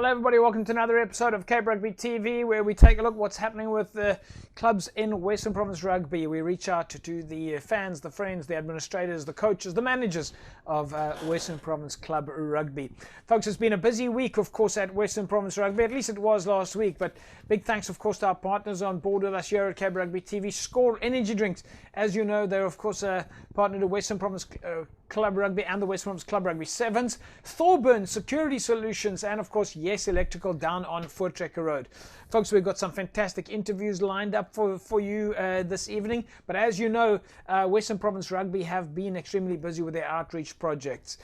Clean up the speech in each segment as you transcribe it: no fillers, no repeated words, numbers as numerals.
Hello everybody, welcome to another episode of Cape Rugby TV, where we take a look at what's happening with the clubs in Western Province Rugby. We reach out to the fans, the friends, the administrators, the coaches, the managers of Western Province Club Rugby. Folks, it's been a busy week, of course, at Western Province Rugby. At least it was last week, but big thanks, of course, to our partners on board with us here at Cape Rugby TV. Score Energy Drinks. As you know, they're, of course, partnered to Western Province Club Rugby and the Western Province Club Rugby Sevens, Thorburn Security Solutions, and of course Yes Electrical down on Voortrekker Road. Folks, we've got some fantastic interviews lined up for you this evening, but as you know, Western Province Rugby have been extremely busy with their outreach projects.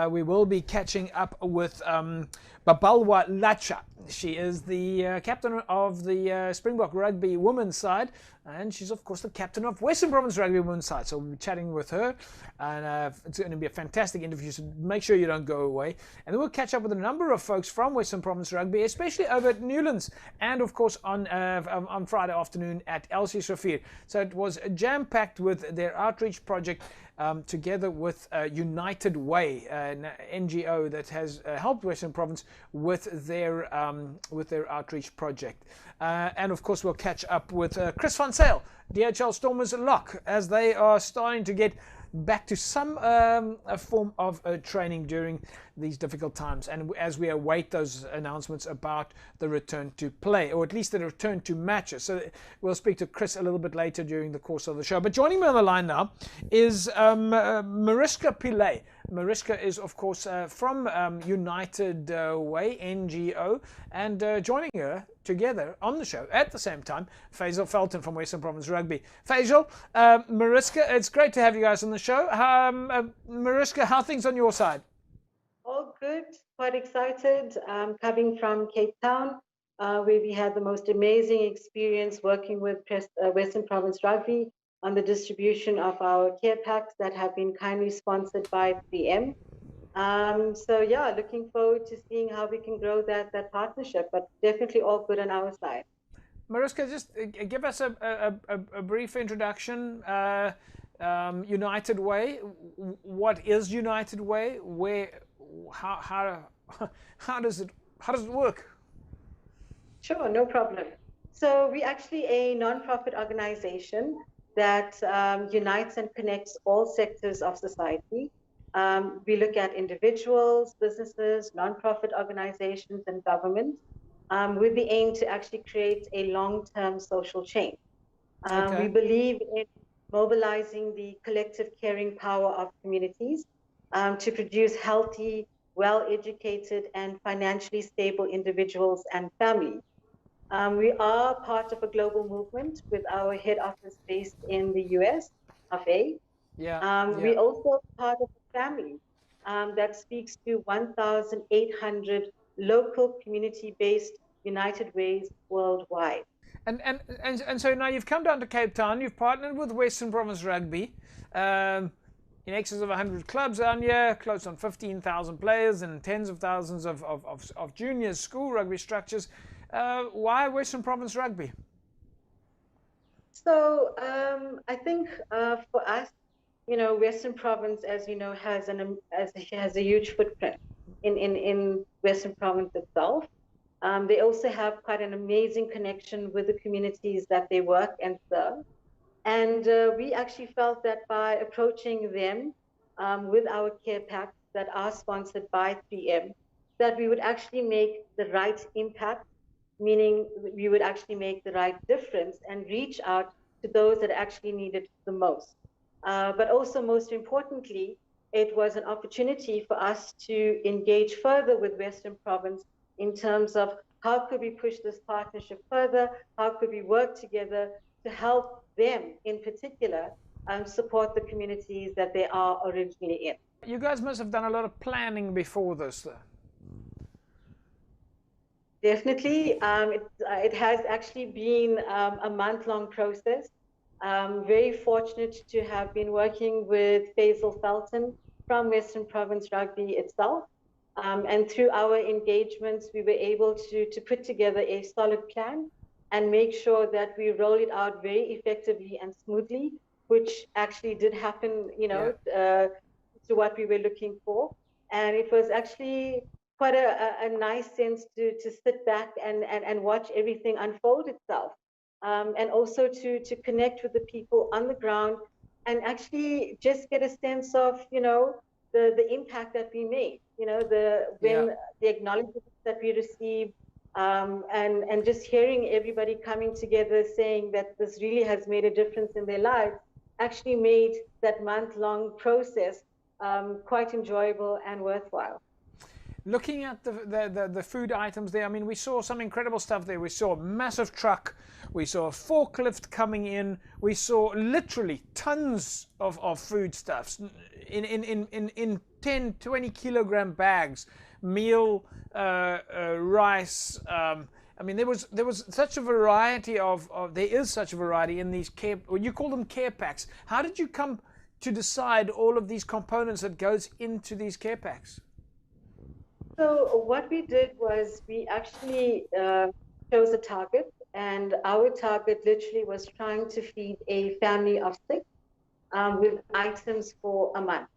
We will be catching up with Babalwa Latsha. She is the captain of the Springbok Rugby women's side, and she's of course the captain of Western Province Rugby women's side. So we'll be chatting with her, and it's going to be a fantastic interview, so make sure you don't go away. And then we'll catch up with a number of folks from Western Province Rugby, especially over at Newlands, and of course on Friday afternoon at LC Shafir. So it was jam-packed with their outreach project, together with United Way, an NGO that has helped Western Province with their outreach project. And of course we'll catch up with Chris van Zyl, DHL Stormers Lock, as they are starting to get back to some a form of training during these difficult times, and as we await those announcements about the return to play, or at least the return to matches. So we'll speak to Chris a little bit later during the course of the show. But joining me on the line now is Mariska Pillay. Mariska is, of course, from United Way NGO, and joining her together on the show at the same time, Faisal Felton from Western Province Rugby. Faisal, Mariska, it's great to have you guys on the show. Mariska, how are things on your side? All good, quite excited. Coming from Cape Town, where we had the most amazing experience working with Western Province Rugby on the distribution of our care packs that have been kindly sponsored by 3M. So yeah, looking forward to seeing how we can grow that partnership, but definitely all good on our side. Mariska, just give us a brief introduction. United Way, what is United Way? How does it work? Sure, no problem. So we're actually a non-profit organization that unites and connects all sectors of society. We look at individuals, businesses, non-profit organizations, and government, with the aim to actually create a long-term social change. Okay. We believe in mobilizing the collective caring power of communities to produce healthy, well-educated, and financially stable individuals and families. We are part of a global movement with our head office based in the US of A. We also part of a family that speaks to 1,800 local community-based United Ways worldwide. And so now you've come down to Cape Town, you've partnered with Western Province Rugby, in excess of 100 clubs down here, close on 15,000 players and tens of thousands of juniors, school rugby structures. Why Western Province Rugby? So I think for us, Western Province, as you know, has a huge footprint in Western Province itself. They also have quite an amazing connection with the communities that they work and serve. And we actually felt that by approaching them with our care packs that are sponsored by 3M, that we would actually make the right impact, meaning we would actually make the right difference and reach out to those that actually need it the most. But also, most importantly, it was an opportunity for us to engage further with Western Province in terms of how could we push this partnership further, how could we work together to help them in particular support the communities that they are originally in. You guys must have done a lot of planning before this, though. Definitely. It has actually been a month-long process. Very fortunate to have been working with Faisal Felton from Western Province Rugby itself. And through our engagements, we were able to put together a solid plan and make sure that we roll it out very effectively and smoothly, which actually did happen, to what we were looking for. And it was actually quite a nice sense to sit back and watch everything unfold itself, and also to connect with the people on the ground and actually just get a sense of, the impact that we made, when the acknowledgement that we received, and just hearing everybody coming together saying that this really has made a difference in their lives actually made that month-long process quite enjoyable and worthwhile. Looking at the food items there, I mean, we saw some incredible stuff there. We saw a massive truck, we saw a forklift coming in, we saw literally tons of foodstuffs in 10, 20 kilogram bags, meal, rice. I mean, there was such a variety there is such a variety in these care, you call them care packs. How did you come to decide all of these components that goes into these care packs? So what we did was we actually chose a target, and our target literally was trying to feed a family of 6 with items for a month.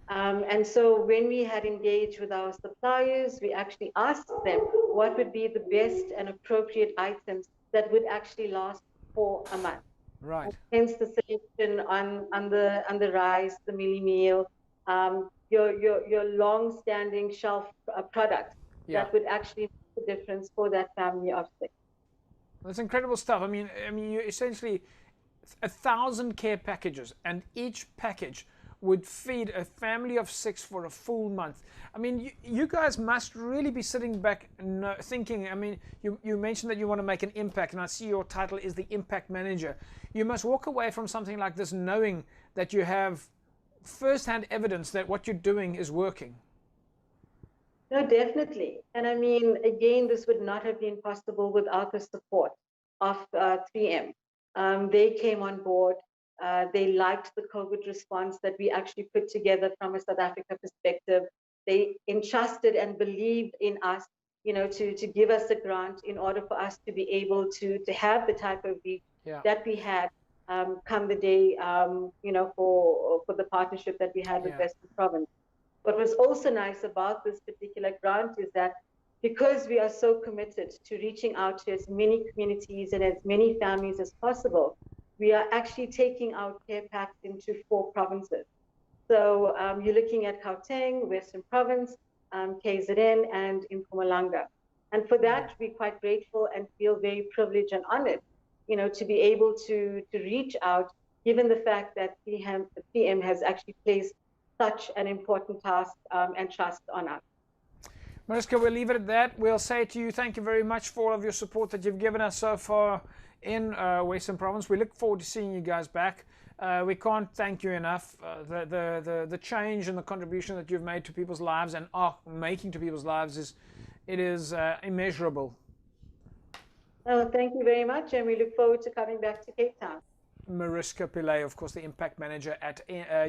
And so when we had engaged with our suppliers, we actually asked them what would be the best and appropriate items that would actually last for a month. Right. Hence the selection on the rice, the mini meal, your long-standing shelf products that would actually make a difference for that family of 6. That's incredible stuff. I mean, you essentially 1,000 care packages, and each package would feed a family of 6 for a full month. I mean, you guys must really be sitting back and thinking, I mean, you mentioned that you want to make an impact, and I see your title is the Impact Manager. You must walk away from something like this knowing that you have first-hand evidence that what you're doing is working. No, definitely. And I mean, again, this would not have been possible without the support of 3M. They came on board. They liked the COVID response that we actually put together from a South Africa perspective. They entrusted and believed in us, to give us a grant in order for us to be able to have the type of reach that we had come the day, for the partnership that we had with Western Province. What was also nice about this particular grant is that because we are so committed to reaching out to as many communities and as many families as possible, we are actually taking our care packs into 4 provinces. So you're looking at Gauteng, Western Province, KZN, and in Mpumalanga. And for that, we're quite grateful and feel very privileged and honored, to be able to reach out, given the fact that PM has actually placed such an important task and trust on us. Mariska, we'll leave it at that. We'll say to you, thank you very much for all of your support that you've given us so far in Western Province. We look forward to seeing you guys back. We can't thank you enough. The change and the contribution that you've made to people's lives and are making to people's lives is immeasurable. Oh, thank you very much, and we look forward to coming back to Cape Town. Mariska Pillay, of course, the Impact Manager at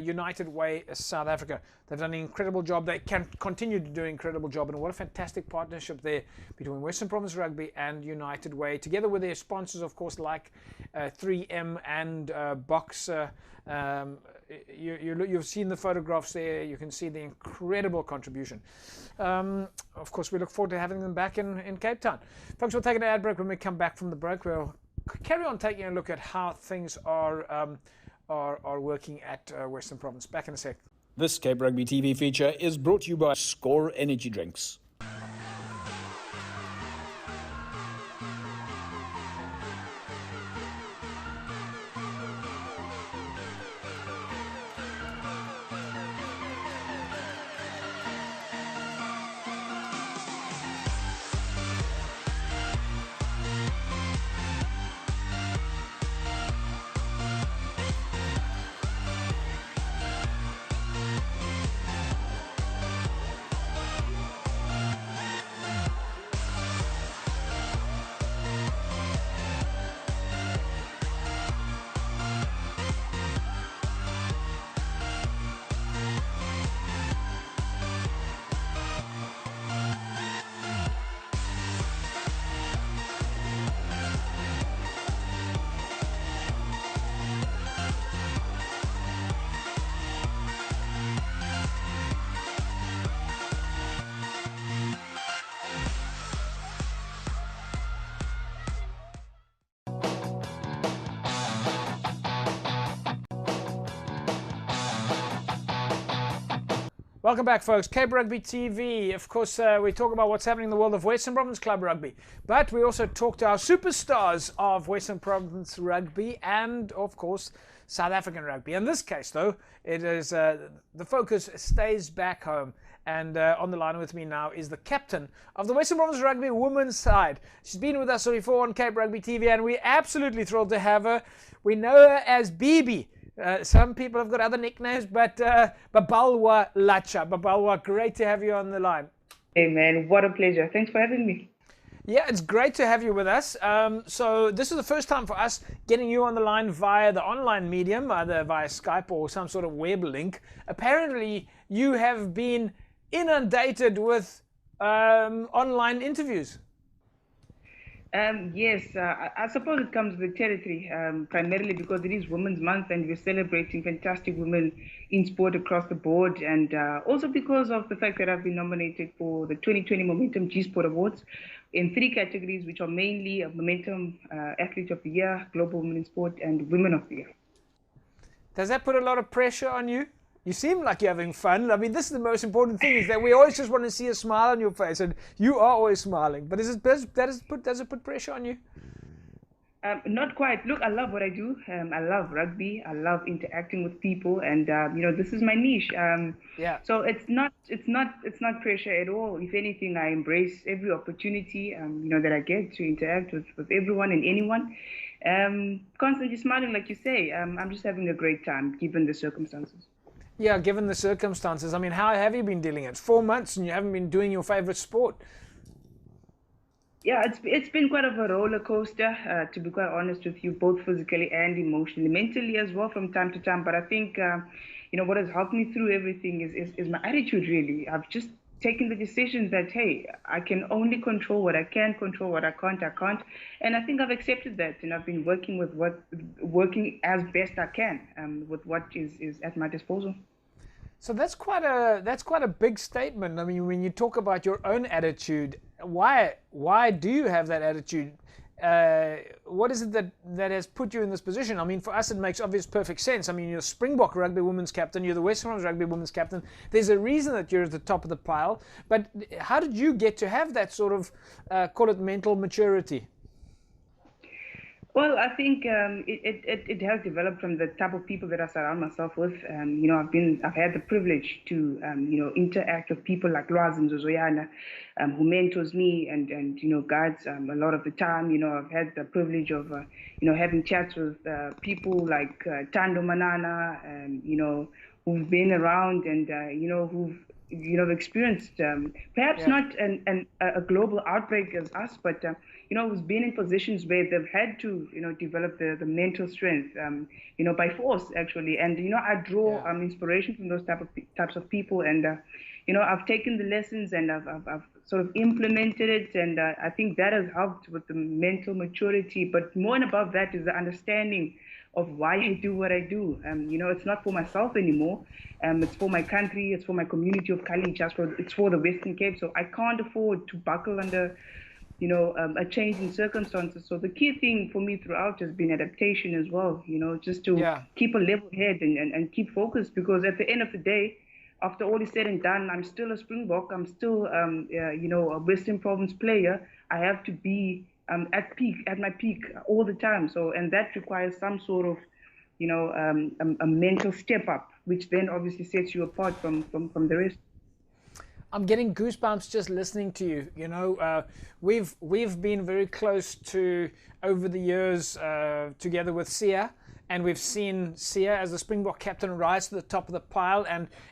United Way South Africa. They've done an incredible job. They can continue to do an incredible job, and what a fantastic partnership there between Western Province Rugby and United Way, together with their sponsors, of course, like 3M and Boxer. You've seen the photographs there. You can see the incredible contribution. Of course, we look forward to having them back in Cape Town. Folks, we'll take an ad break. When we come back from the break, we'll carry on taking a look at how things are working at Western Province. Back in a sec. This Cape Rugby TV feature is brought to you by Score Energy Drinks. Welcome back, folks. Cape Rugby TV. Of course, we talk about what's happening in the world of Western Province Club Rugby, but we also talk to our superstars of Western Province Rugby and, of course, South African Rugby. In this case, though, it is the focus stays back home. And on the line with me now is the captain of the Western Province Rugby women's side. She's been with us before on Cape Rugby TV, and we're absolutely thrilled to have her. We know her as BB. Some people have got other nicknames, but Babalwa Latsha. Babalwa, great to have you on the line. Hey man, what a pleasure. Thanks for having me. Yeah, it's great to have you with us. So this is the first time for us getting you on the line via the online medium, either via Skype or some sort of web link. Apparently, you have been inundated with online interviews. Yes, I suppose it comes with territory, primarily because it is Women's Month and we're celebrating fantastic women in sport across the board, and also because of the fact that I've been nominated for the 2020 Momentum G Sport Awards in 3 categories, which are mainly Momentum Athlete of the Year, Global Women in Sport, and Women of the Year. Does that put a lot of pressure on you? You seem like you're having fun. I mean, this is the most important thing, is that we always just want to see a smile on your face, and you are always smiling. But does it put pressure on you? Not quite. Look, I love what I do. I love rugby. I love interacting with people, and this is my niche. Yeah. So it's not pressure at all. If anything, I embrace every opportunity that I get to interact with everyone and anyone. Constantly smiling, like you say. I'm just having a great time given the circumstances. Yeah, given the circumstances. I mean, how have you been dealing? It's 4 months and you haven't been doing your favorite sport. Yeah, it's been quite of a roller coaster, to be quite honest with you, both physically and emotionally, mentally as well from time to time. But I think, what has helped me through everything is my attitude, really. I've just taken the decision that, hey, I can only control what I can control, what I can't. And I think I've accepted that, and I've been working as best I can with what is at my disposal. So that's quite a big statement. I mean, when you talk about your own attitude, why do you have that attitude? What is it that has put you in this position? I mean, for us, it makes obvious perfect sense. I mean, you're Springbok Rugby Women's Captain, you're the Western Province Rugby Women's Captain. There's a reason that you're at the top of the pile. But how did you get to have that sort of, call it mental maturity? Well, I think it has developed from the type of people that I surround myself with. I've had the privilege to interact with people like Lwazi and Zozoyana, who mentors me and guides a lot of the time. I've had the privilege of having chats with people like Tando Manana, who've been around and who've experienced perhaps not a global outbreak as us, but who's been in positions where they've had to develop the mental strength by force, actually. And I draw inspiration from those types of people, and I've taken the lessons and I've sort of implemented it, and I think that has helped with the mental maturity. But more and above that is the understanding of why I do what I do. It's not for myself anymore. It's for my country. It's for my community of Kali. It's for the Western Cape. So I can't afford to buckle under, a change in circumstances. So the key thing for me throughout has been adaptation as well. Just to keep a level head and keep focused, because at the end of the day, after all is said and done, I'm still a Springbok. I'm still, a Western Province player. I have to be at my peak all the time. So, and that requires some sort of, a mental step up, which then obviously sets you apart from the rest. I'm getting goosebumps just listening to you. We've been very close to, over the years, together with Sia. And we've seen Sia as the Springbok captain rise to the top of the pile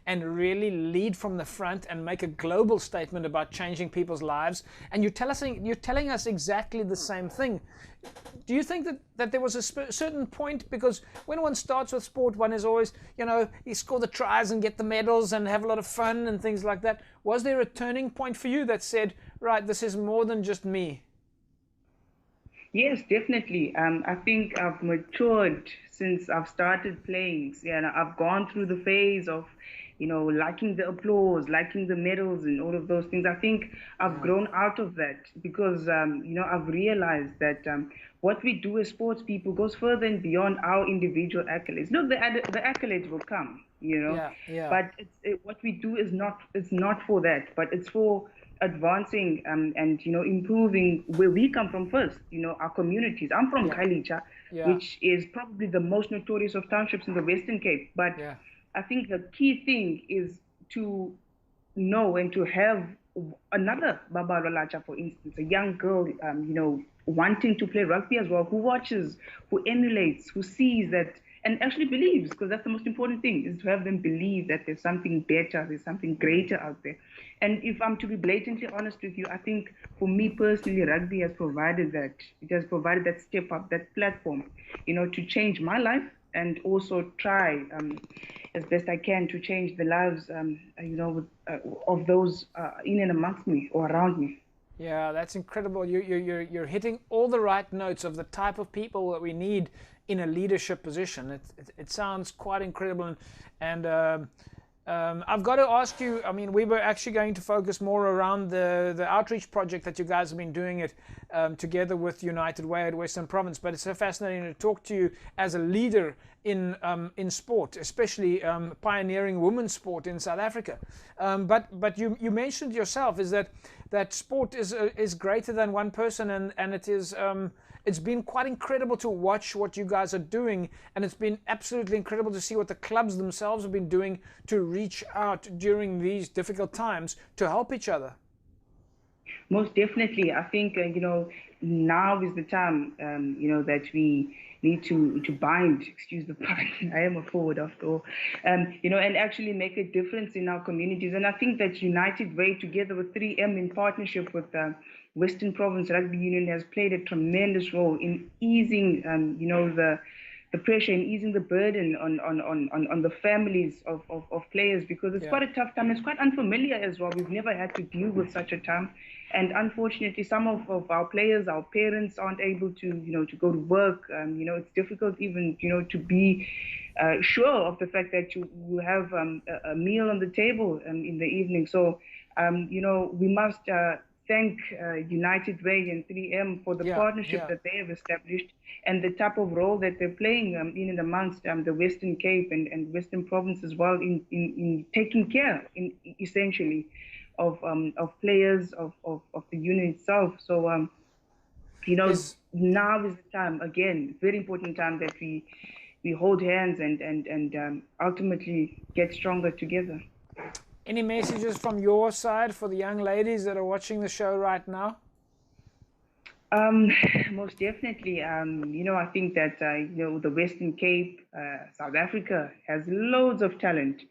and really lead from the front and make a global statement about changing people's lives. And you're telling us exactly the same thing. Do you think that there was a certain point, because when one starts with sport, one is always, you score the tries and get the medals and have a lot of fun and things like that. Was there a turning point for you that said, right, this is more than just me? Yes, definitely. I think I've matured since I've started playing. Yeah, and I've gone through the phase of, liking the applause, liking the medals and all of those things. I think I've grown out of that because, I've realized that what we do as sports people goes further and beyond our individual accolades. Look, the accolades will come, but what we do is it's not for that, but it's for advancing and improving where we come from first, our communities. I'm from Khayelitsha, which is probably the most notorious of townships in the Western Cape, but I think the key thing is to know and to have another Babalwa Latsha, for instance, a young girl, wanting to play rugby as well, who watches, who emulates, who sees that, and actually believes, because that's the most important thing, is to have them believe that there's something better, there's something greater out there. And if I'm to be blatantly honest with you, I think for me personally, rugby has provided that. It has provided that step up, that platform, to change my life and also try as best I can to change the lives, of those in and amongst me or around me. Yeah, that's incredible. You're hitting all the right notes of the type of people that we need in a leadership position. It sounds quite incredible, and I've got to ask you. I mean, we were actually going to focus more around the outreach project that you guys have been doing it together with United Way at Western Province. But it's so fascinating to talk to you as a leader in sport, especially pioneering women's sport in South Africa. But you mentioned yourself is that sport is greater than one person, and it is. It's been quite incredible to watch what you guys are doing, and it's been absolutely incredible to see what the clubs themselves have been doing to reach out during these difficult times to help each other. Most definitely. I think, now is the time, that we need to bind, excuse the pun, I am a forward after all, and actually make a difference in our communities. And I think that United Way, together with 3M in partnership with Western Province Rugby Union, has played a tremendous role in easing, the pressure and easing the burden on the families of players, because it's quite a tough time. It's quite unfamiliar as well. We've never had to deal with such a time. And unfortunately, some of our players, our parents aren't able to go to work. It's difficult even, to be sure of the fact that you have a meal on the table in the evening. So, we must thank United Way and 3M for the partnership that they have established and the type of role that they're playing in and amongst the Western Cape and Western Province as well in taking care, essentially, of players of the unit itself. So, now is the time, again, very important time that we hold hands and ultimately get stronger together. Any messages from your side for the young ladies that are watching the show right now? Most definitely. I think that, the Western Cape, South Africa has loads of talent.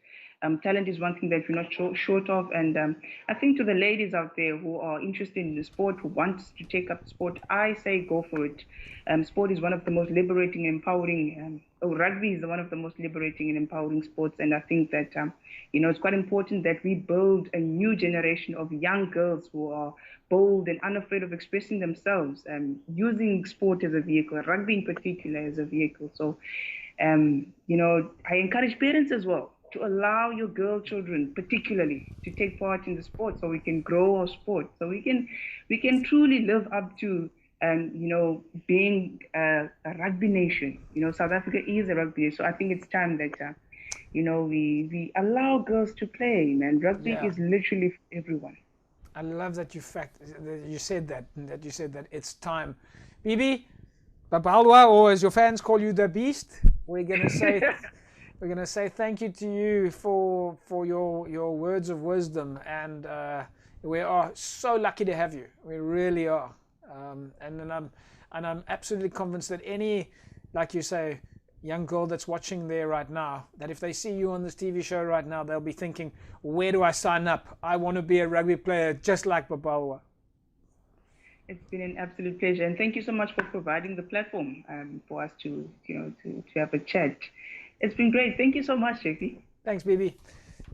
Talent is one thing that we're not short of. And I think to the ladies out there who are interested in the sport, who want to take up the sport, I say go for it. Sport is one of the most liberating and empowering. Rugby is one of the most liberating and empowering sports. And I think that, it's quite important that we build a new generation of young girls who are bold and unafraid of expressing themselves, using sport as a vehicle, rugby in particular as a vehicle. So, I encourage parents as well to allow your girl children, particularly, to take part in the sport, so we can grow our sport, so we can truly live up to, being a rugby nation. South Africa is a rugby nation, so I think it's time that, we allow girls to play. Man, rugby is literally for everyone. I love that you said that it's time. Bibi, Babalwa, or as your fans call you, the Beast. We're gonna say thank you to you for your words of wisdom, and we are so lucky to have you. We really are, and I'm absolutely convinced that any, like you say, young girl that's watching there right now, that if they see you on this TV show right now, they'll be thinking, where do I sign up? I want to be a rugby player just like Babalwa. It's been an absolute pleasure, and thank you so much for providing the platform for us to have a chat. It's been great. Thank you so much, JP. Thanks, Bibi.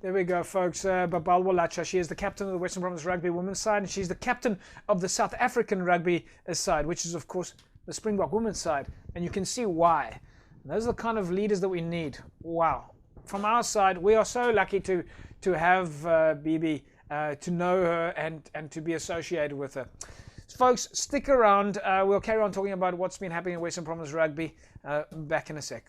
There we go, folks. Babalwa Latsha. She is the captain of the Western Province Rugby women's side, and she's the captain of the South African rugby side, which is, of course, the Springbok women's side. And you can see why. And those are the kind of leaders that we need. Wow. from our side, we are so lucky to have Bibi, to know her and to be associated with her. Folks, stick around. We'll carry on talking about what's been happening in Western Province Rugby. Back in a sec.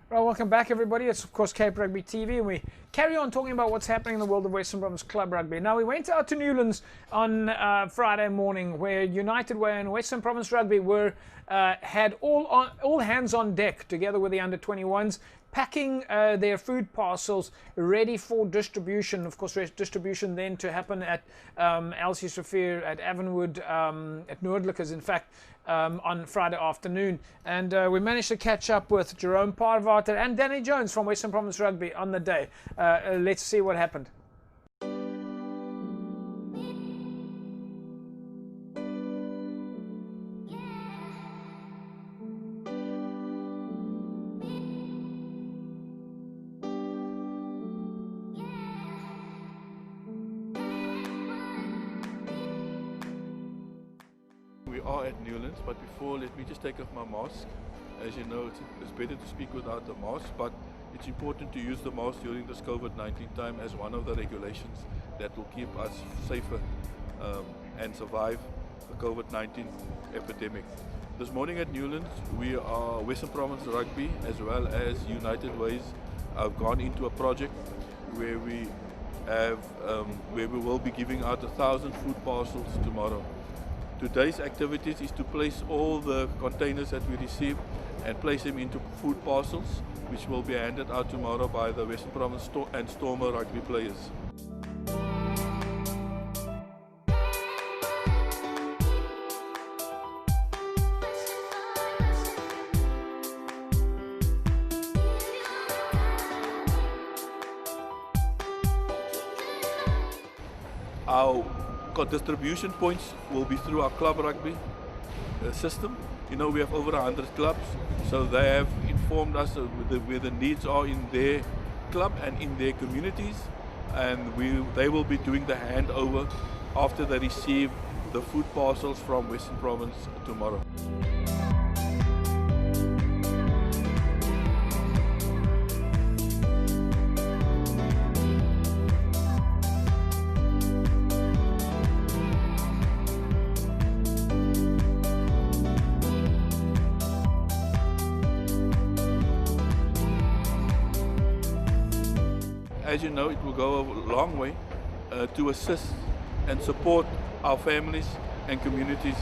Right, welcome back, everybody. It's, of course, Cape Rugby TV, and we carry on talking about what's happening in the world of Western Province Club Rugby. Now, we went out to Newlands on Friday morning, where United Way and Western Province Rugby had all hands on deck, together with the under-21s, packing their food parcels ready for distribution. Of course, distribution then to happen at Elsie Sophia, at Avonwood, at Noordlikers, in fact, on Friday afternoon. And we managed to catch up with Jerome Parvater and Danny Jones from Western Province Rugby on the day. Let's see what happened. We are at Newlands, but before, let me just take off my mask. As you know, it's better to speak without the mask, but it's important to use the mask during this COVID-19 time as one of the regulations that will keep us safer and survive the COVID-19 epidemic. This morning at Newlands, we are Western Province Rugby as well as United Ways have gone into a project where we will be giving out 1,000 food parcels tomorrow. Today's activities is to place all the containers that we receive and place them into food parcels, which will be handed out tomorrow by the Western Province and Stormer rugby players. Our distribution points will be through our club rugby system. You know, we have over 100 clubs, so they have informed us where the needs are in their club and in their communities, and they will be doing the handover after they receive the food parcels from Western Province tomorrow. As you know, it will go a long way to assist and support our families and communities.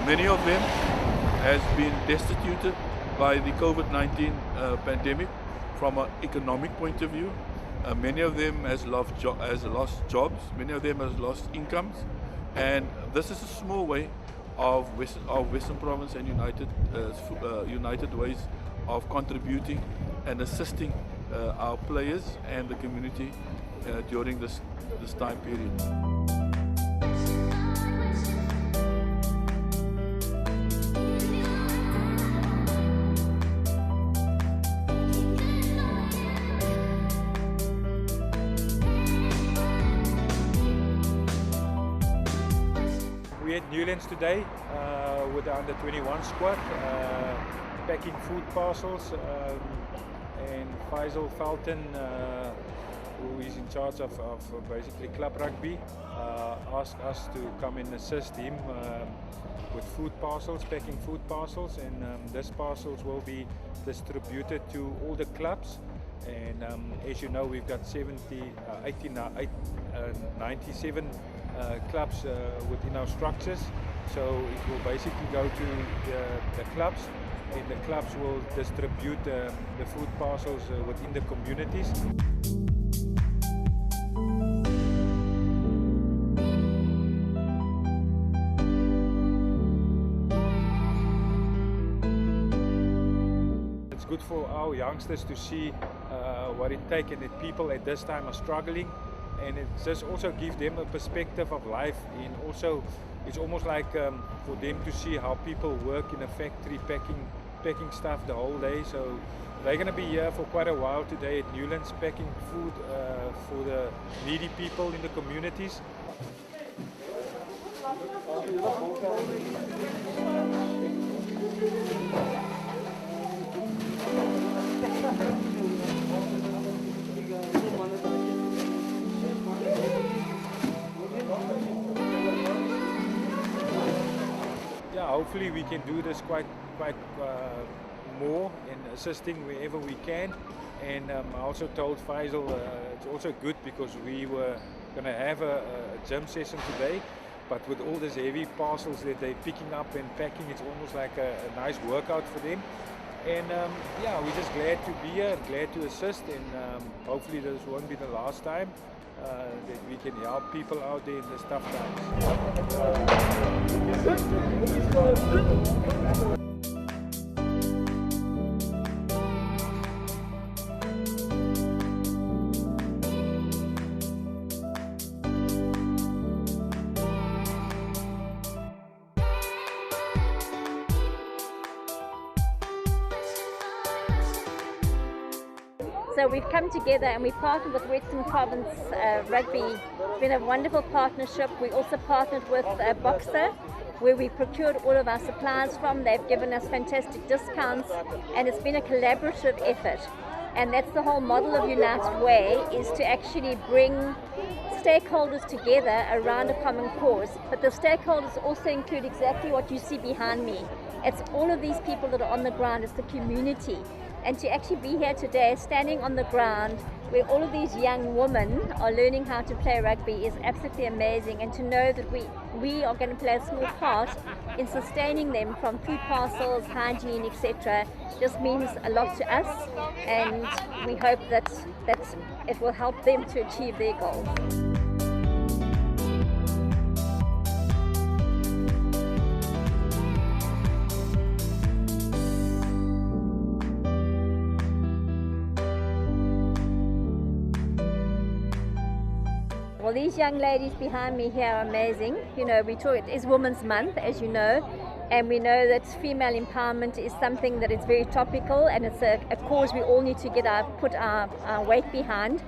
Many of them has been destituted by the COVID-19 pandemic from an economic point of view. Many of them has lost jobs, many of them has lost incomes, and this is a small way of Western Province and United Ways of contributing and assisting our players and the community during this time period. We're at Newlands today with the under-21 squad, packing food parcels. And Faisal Felton, who is in charge of basically club rugby, asked us to come and assist him with food parcels, packing food parcels, and these parcels will be distributed to all the clubs. And as you know, we've got 97 clubs within our structures, so it will basically go to the clubs. And the clubs will distribute the food parcels within the communities. It's good for our youngsters to see what it takes, and that people at this time are struggling, and it just also gives them a perspective of life, and also it's almost like for them to see how people work in a factory packing stuff the whole day. So they're going to be here for quite a while today at Newlands, packing food for the needy people in the communities. hopefully we can do this quite more in assisting wherever we can. And I also told Faisal it's also good because we were going to have a gym session today, but with all these heavy parcels that they're picking up and packing, it's almost like a nice workout for them. And yeah, we're just glad to be here, glad to assist, and hopefully this won't be the last time that we can help people out there in this tough times. So we've come together and we partnered with Western Province Rugby. It's been a wonderful partnership. We also partnered with Boxer, where we procured all of our supplies from. They've given us fantastic discounts, and it's been a collaborative effort. And that's the whole model of United Way, is to actually bring stakeholders together around a common cause. But the stakeholders also include exactly what you see behind me. It's all of these people that are on the ground, it's the community. And to actually be here today, standing on the ground where all of these young women are learning how to play rugby is absolutely amazing. And to know that we are going to play a small part in sustaining them from food parcels, hygiene, etc. just means a lot to us. And we hope that it will help them to achieve their goals. Well, these young ladies behind me here are amazing. You know, it is Women's Month, as you know, and we know that female empowerment is something that is very topical, and it's a cause we all need to put our weight behind.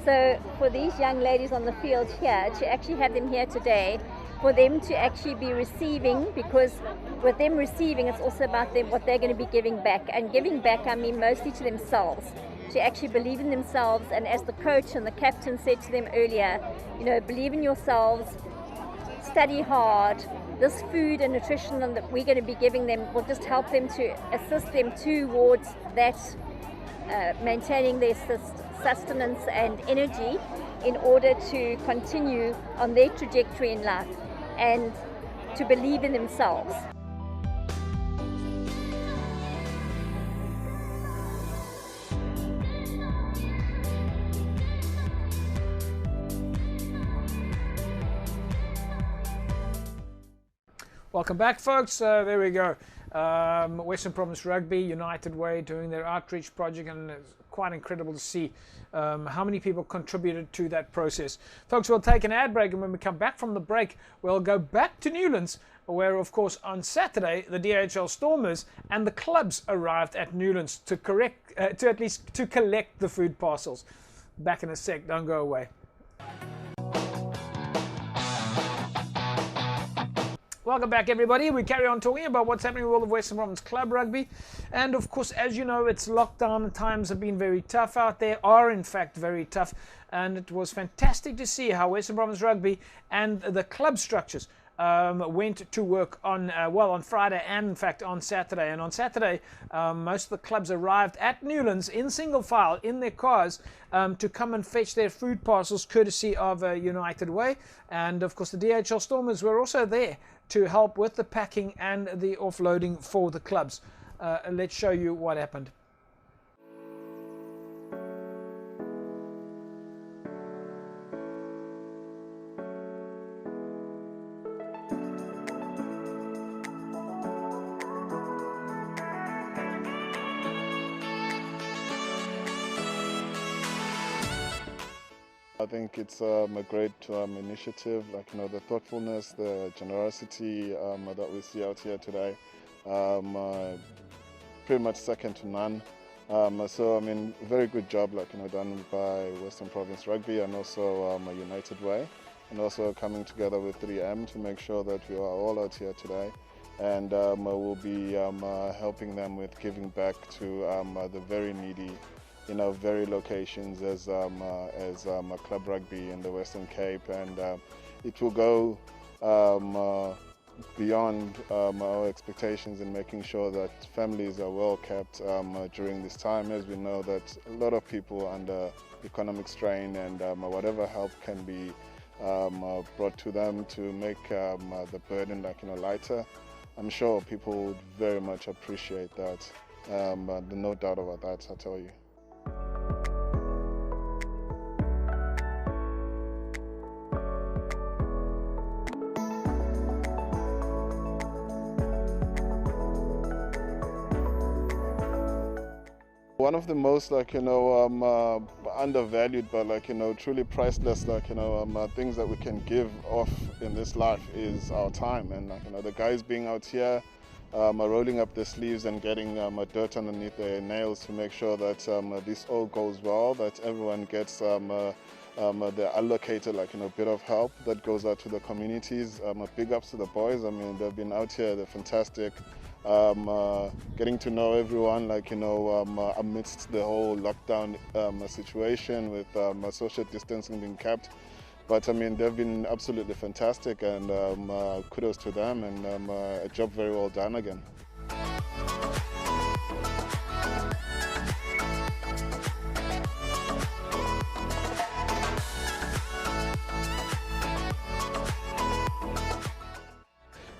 So for these young ladies on the field here, to actually have them here today, for them to actually be receiving, because with them receiving, it's also about them, what they're going to be giving back. And giving back, I mean mostly to themselves, to actually believe in themselves. And as the coach and the captain said to them earlier, you know, believe in yourselves, study hard. This food and nutrition that we're going to be giving them will just help them to assist them towards that, maintaining their sustenance and energy in order to continue on their trajectory in life and to believe in themselves. Welcome back, folks. There we go. Western Province Rugby, United Way, doing their outreach project, and it's quite incredible to see how many people contributed to that process. Folks, we'll take an ad break, and when we come back from the break, we'll go back to Newlands, where, of course, on Saturday, the DHL Stormers and the clubs arrived at Newlands to collect the food parcels. Back in a sec. Don't go away. Welcome back, everybody. We carry on talking about what's happening in the world of Western Province Club Rugby. And of course, as you know, it's lockdown. Times have been very tough out there, are in fact very tough. And it was fantastic to see how Western Province Rugby and the club structures went to work on, on Friday and in fact on Saturday. And on Saturday, most of the clubs arrived at Newlands in single file in their cars to come and fetch their food parcels courtesy of United Way. And of course, the DHL Stormers were also there to help with the packing and the offloading for the clubs. Let's show you what happened. I think it's a great initiative, like, you know, the thoughtfulness, the generosity that we see out here today, pretty much second to none. So I mean, very good job, like, you know, done by Western Province Rugby and also United Way, and also coming together with 3M to make sure that we are all out here today, and we'll be helping them with giving back to the very needy, you know, very locations as Club Rugby in the Western Cape, and it will go beyond our expectations in making sure that families are well kept during this time, as we know that a lot of people under economic strain, and whatever help can be brought to them to make the burden lighter. I'm sure people would very much appreciate that. No doubt about that, I tell you. One of the most undervalued but truly priceless things that we can give off in this life is our time. And the guys being out here rolling up their sleeves and getting dirt underneath their nails to make sure that this all goes well, that everyone gets the allocated bit of help that goes out to the communities. Big ups to the boys. I mean, they've been out here, they're fantastic. Getting to know everyone amidst the whole lockdown situation with social distancing being kept. But I mean, they've been absolutely fantastic, and kudos to them, and a job very well done again.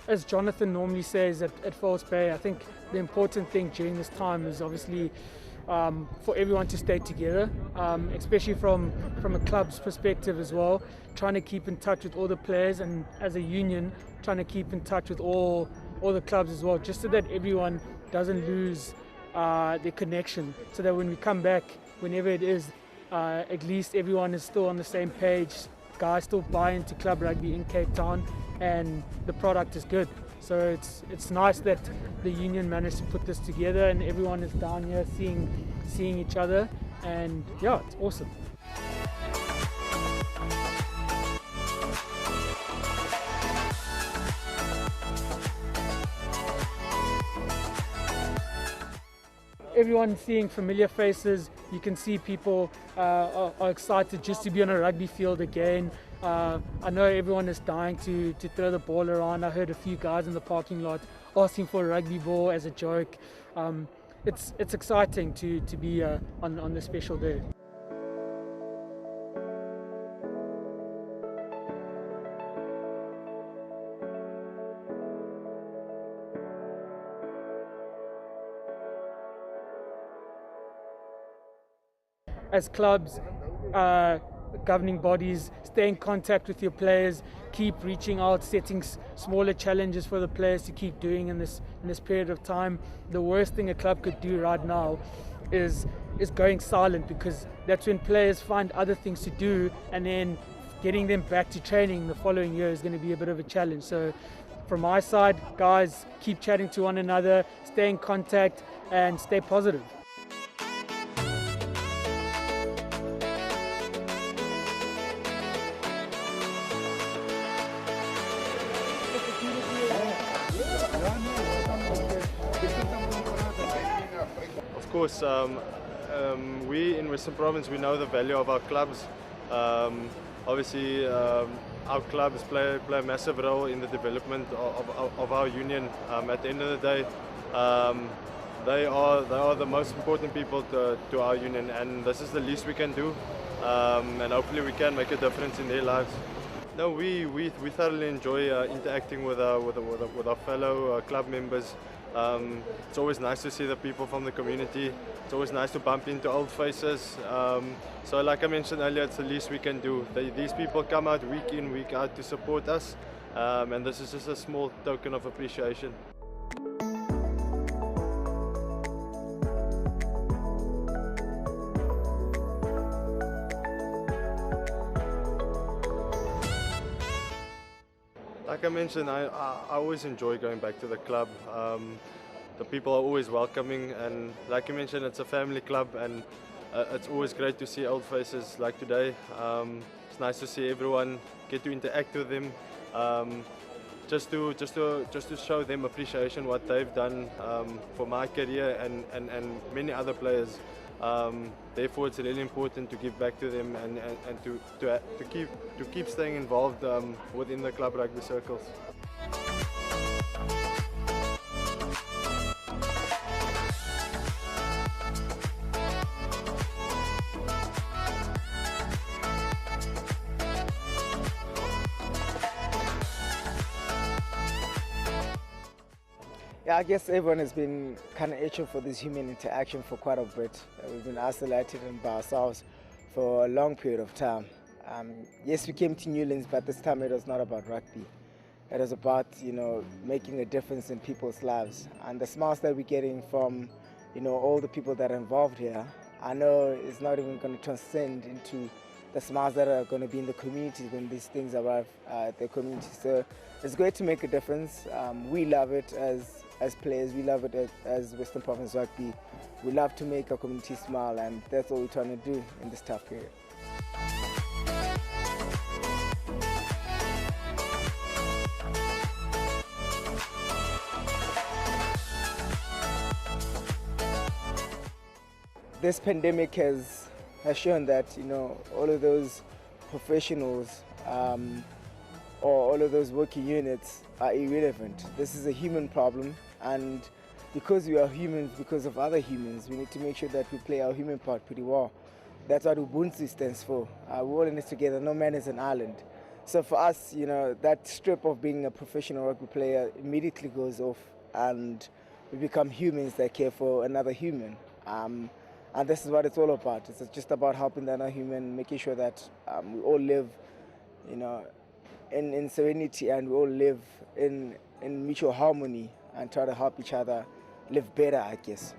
As Jonathan normally says at False Bay, I think the important thing during this time is obviously for everyone to stay together, especially from a club's perspective as well, trying to keep in touch with all the players, and as a union trying to keep in touch with all the clubs as well, just so that everyone doesn't lose their connection, so that when we come back, whenever it is, at least everyone is still on the same page. Guys still buy into club rugby in Cape Town, and the product is good. So it's nice that the union managed to put this together, and everyone is down here seeing each other, and yeah, it's awesome. Everyone seeing familiar faces. You can see people are excited just to be on a rugby field again. I know everyone is dying to throw the ball around. I heard a few guys in the parking lot asking for a rugby ball as a joke. It's exciting to be on this special day. As clubs, governing bodies, stay in contact with your players, keep reaching out, setting smaller challenges for the players to keep doing in this period of time. The worst thing a club could do right now is going silent, because that's when players find other things to do, and then getting them back to training the following year is going to be a bit of a challenge. So from my side, guys, keep chatting to one another, stay in contact, and stay positive. Of course, we in Western Province, we know the value of our clubs. Obviously, our clubs play a massive role in the development of our union. At the end of the day, they are the most important people to our union, and this is the least we can do, and hopefully we can make a difference in their lives. No, we thoroughly enjoy interacting with our fellow club members. It's always nice to see the people from the community. It's always nice to bump into old faces. So like I mentioned earlier, it's the least we can do. These people come out week in, week out to support us, and this is just a small token of appreciation. Like I mentioned, I always enjoy going back to the club. The people are always welcoming, and like you mentioned, it's a family club, and it's always great to see old faces like today. It's nice to see everyone, get to interact with them, just to show them appreciation what they've done for my career and many other players. Therefore, it's really important to give back to them and to keep staying involved within the club rugby circles. Yeah, I guess everyone has been kind of itching for this human interaction for quite a bit. We've been isolated and by ourselves for a long period of time. Yes, we came to Newlands, but this time it was not about rugby. It was about, making a difference in people's lives. And the smiles that we're getting from, all the people that are involved here, I know it's not even going to transcend into the smiles that are going to be in the communities when these things arrive at the community. So it's great to make a difference. We love it as players. We love it as Western Province Rugby. We love to make our community smile, and that's what we're trying to do in this tough period. This pandemic has shown that all of those professionals or all of those working units are irrelevant. This is a human problem, and because we are humans, because of other humans, we need to make sure that we play our human part pretty well. That's what Ubuntu stands for. We're all in this together. No man is an island. So for us, that strip of being a professional rugby player immediately goes off, and we become humans that care for another human. And this is what it's all about. It's just about helping the other human, making sure that we all live, in serenity, and we all live in mutual harmony and try to help each other live better, I guess.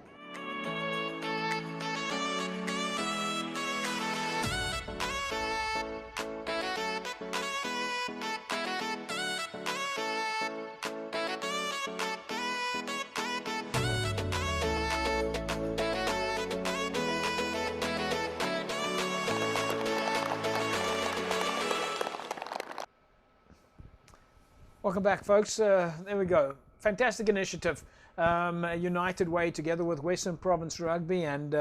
Welcome back, folks. There we go. Fantastic initiative. A united way together with Western Province Rugby, and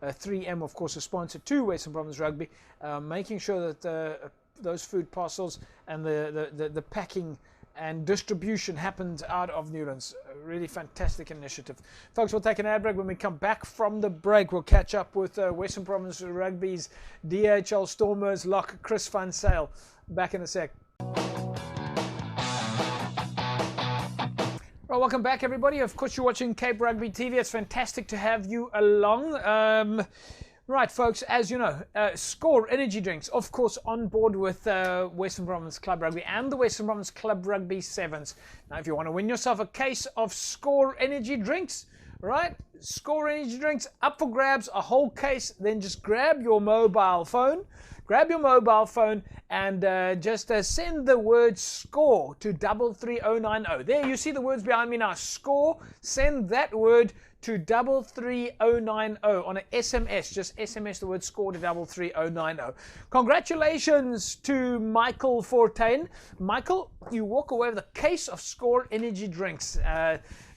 3M, of course, a sponsor to Western Province Rugby, making sure that those food parcels and the packing and distribution happened out of Newlands. A really fantastic initiative. Folks, we'll take an ad break. When we come back from the break, we'll catch up with Western Province Rugby's DHL Stormers lock, Chris van Zyl. Back in a sec. Well, welcome back, everybody. Of course, you're watching Cape Rugby TV. It's fantastic to have you along. Right, folks, as you know, Score Energy Drinks, of course, on board with Western Province Club Rugby and the Western Province Club Rugby Sevens. Now, if you want to win yourself a case of Score Energy Drinks, right? Score Energy Drinks up for grabs, a whole case. Then just grab your mobile phone. And just send the word SCORE to 33090. There, you see the words behind me now. SCORE. Send that word to 33090 on an SMS. Just SMS the word SCORE to 33090. Congratulations to Michael Fortain. Michael, you walk away with a case of Score Energy Drinks.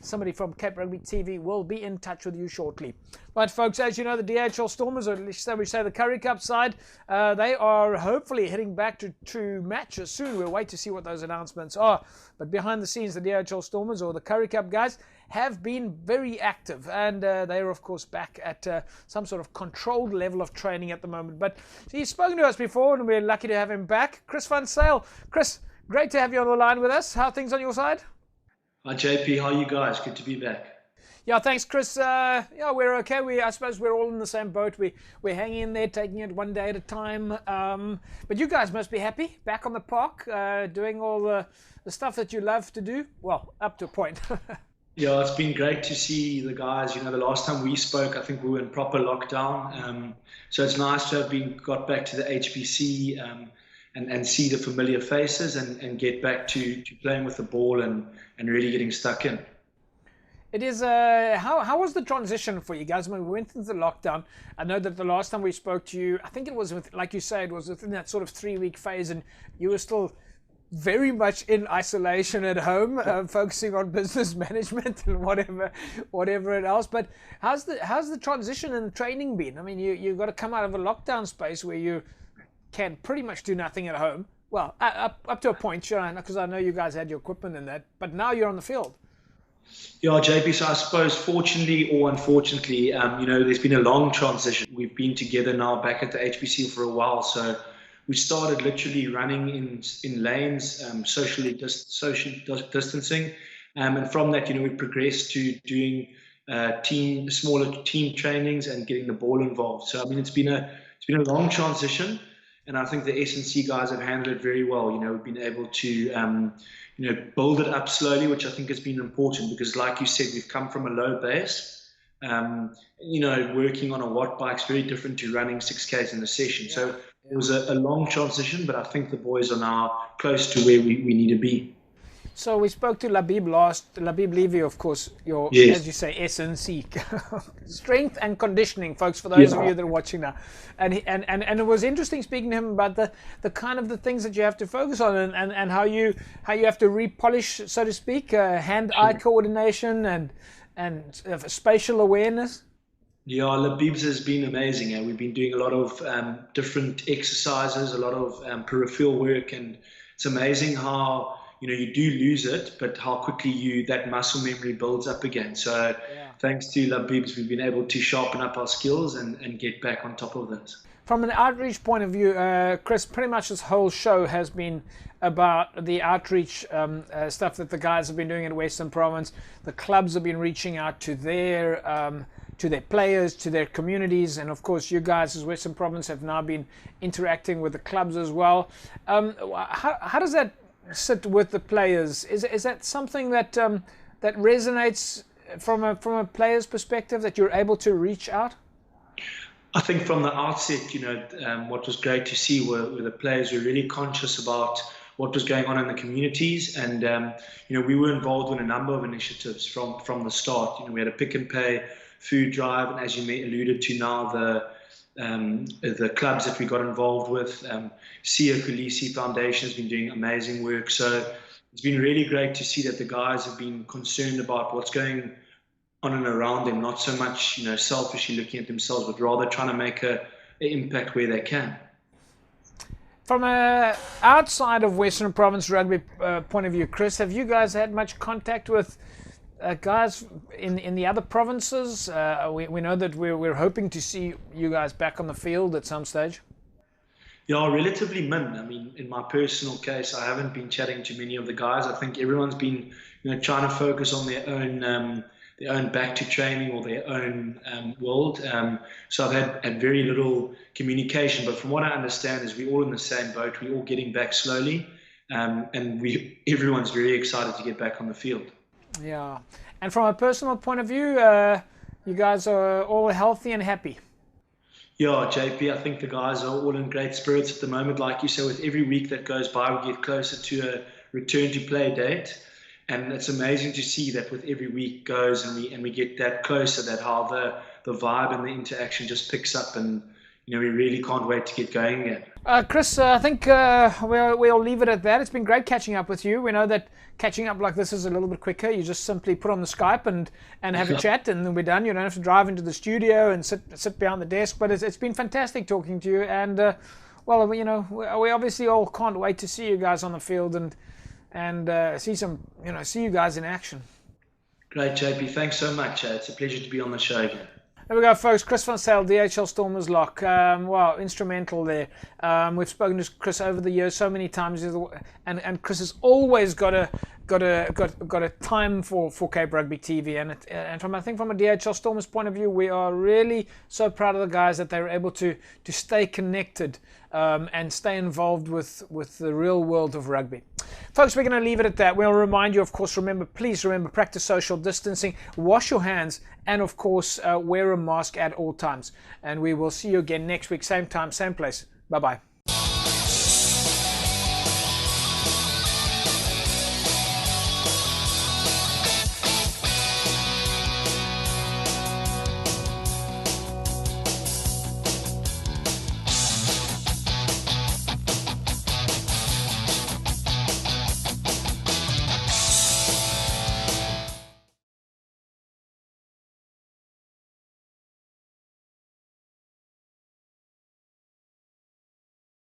Somebody from Cape Rugby TV will be in touch with you shortly. Right, folks, as you know, the DHL Stormers, or at least so we say the Currie Cup side, they are hopefully heading back to matches soon. We'll wait to see what those announcements are. But behind the scenes, the DHL Stormers, or the Currie Cup guys, have been very active, and they are, of course, back at some sort of controlled level of training at the moment. But he's spoken to us before, and we're lucky to have him back. Chris van Zyl. Chris, great to have you on the line with us. How are things on your side? Hi JP, how are you guys? Good to be back. Yeah, thanks, Chris. Yeah, we're okay. I suppose we're all in the same boat. We're hanging in there, taking it one day at a time. But you guys must be happy, back on the park, doing all the stuff that you love to do. Well, up to a point. Yeah, it's been great to see the guys. The last time we spoke, I think we were in proper lockdown. So it's nice to have got back to the HBC and see the familiar faces and get back to playing with the ball and really getting stuck in. It is. How was the transition for you guys? When we went into the lockdown, I know that the last time we spoke to you, I think it was like you say, it was within that sort of 3-week phase, and you were still very much in isolation at home, focusing on business management and whatever else. But how's the transition and the training been? I mean, you've got to come out of a lockdown space where you can pretty much do nothing at home. Well, up to a point, sure, because I know you guys had your equipment in that, but now you're on the field. Yeah, JP, so I suppose fortunately or unfortunately, there's been a long transition. We've been together now back at the HBC for a while, so we started literally running in lanes, social distancing, And from that, we progressed to doing smaller team trainings and getting the ball involved. So I mean, it's been a long transition, and I think the S&C guys have handled it very well. We've been able to build it up slowly, which I think has been important because, like you said, we've come from a low base. Working on a watt bike is very different to running 6Ks in a session. So it was a long transition, but I think the boys are now close to where we need to be. So we spoke to Labib Levy, of course, your, yes, as you say, S&C, strength and conditioning, folks, for those of you that are watching now. And it was interesting speaking to him about the kind of the things that you have to focus on and how you have to repolish, so to speak, hand-eye coordination and spatial awareness. Yeah, Labib's has been amazing. We've been doing a lot of different exercises, a lot of peripheral work, and it's amazing how you do lose it, but how quickly that muscle memory builds up again. So thanks to Labib's, we've been able to sharpen up our skills and get back on top of this. From an outreach point of view, Chris, pretty much this whole show has been about the outreach stuff that the guys have been doing in Western Province. The clubs have been reaching out to their players, to their communities, and of course you guys as Western Province have now been interacting with the clubs as well. How does that sit with the players? Is that something that that resonates from a player's perspective, that you're able to reach out? I think from the outset, what was great to see were the players were really conscious about what was going on in the communities, and we were involved in a number of initiatives from the start. We had a pick and pay food drive, and as you alluded to now, the clubs that we got involved with, Sia Kulisi Foundation has been doing amazing work. So it's been really great to see that the guys have been concerned about what's going on and around them, not so much selfishly looking at themselves, but rather trying to make an impact where they can. From a outside of Western Province rugby point of view, Chris, have you guys had much contact with guys in the other provinces? We know that we're hoping to see you guys back on the field at some stage. Yeah, relatively min. I mean, in my personal case, I haven't been chatting to many of the guys. I think everyone's been trying to focus on their own back to training or their own world. So I've had very little communication. But from what I understand is we're all in the same boat. We're all getting back slowly, and everyone's very excited to get back on the field. Yeah, and from a personal point of view, you guys are all healthy and happy. Yeah, JP, I think the guys are all in great spirits at the moment. Like you say, with every week that goes by, we get closer to a return to play date. And it's amazing to see that with every week goes and we get that closer, that how the vibe and the interaction just picks up, and we really can't wait to get going again. Chris, I think we'll leave it at that. It's been great catching up with you. We know that catching up like this is a little bit quicker. You just simply put on the Skype and have a chat, and then we're done. You don't have to drive into the studio and sit behind the desk. But it's been fantastic talking to you. And well, we obviously all can't wait to see you guys on the field and see you guys in action. Great, JP. Thanks so much. It's a pleasure to be on the show again. There we go, folks. Chris van Zyl, DHL Stormers Lock. Wow, instrumental there. We've spoken to Chris over the years so many times, and Chris has always got a time for Cape Rugby TV. And I think from a DHL Stormers point of view, we are really so proud of the guys that they were able to stay connected and stay involved with the real world of rugby. Folks, we're going to leave it at that. We'll remind you, of course, please remember, practice social distancing, wash your hands, and of course, wear a mask at all times. And we will see you again next week, same time, same place. Bye-bye.